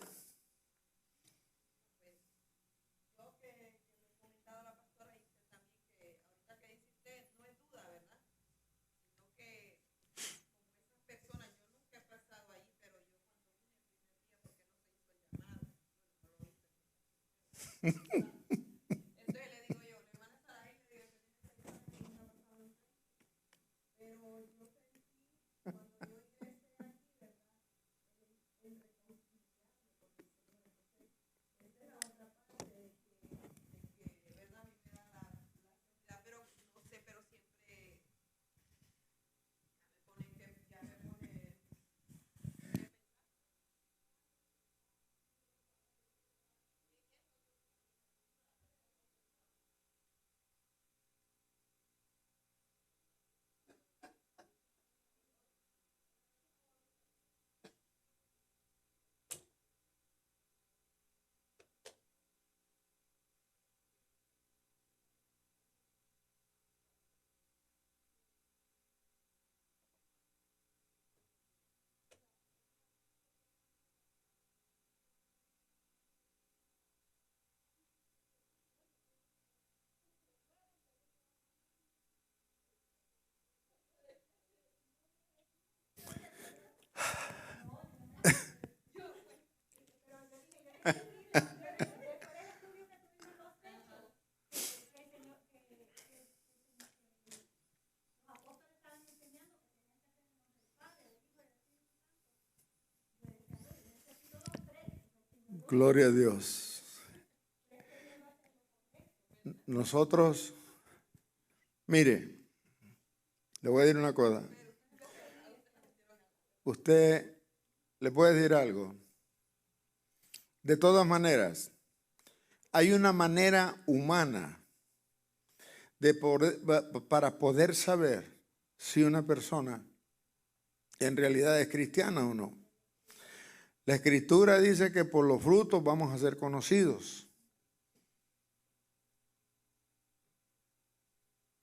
Gloria a Dios. Nosotros, mire, le voy a decir una cosa. Usted le puede decir algo. De todas maneras, hay una manera humana para poder saber si una persona en realidad es cristiana o no. La Escritura dice que por los frutos vamos a ser conocidos.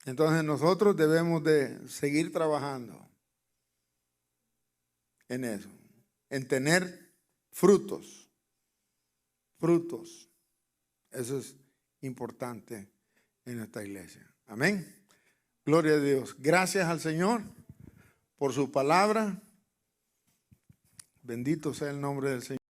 Entonces nosotros debemos de seguir trabajando en eso, en tener frutos. Frutos. Eso es importante en esta iglesia. Amén. Gloria a Dios. Gracias al Señor por su palabra. Bendito sea el nombre del Señor.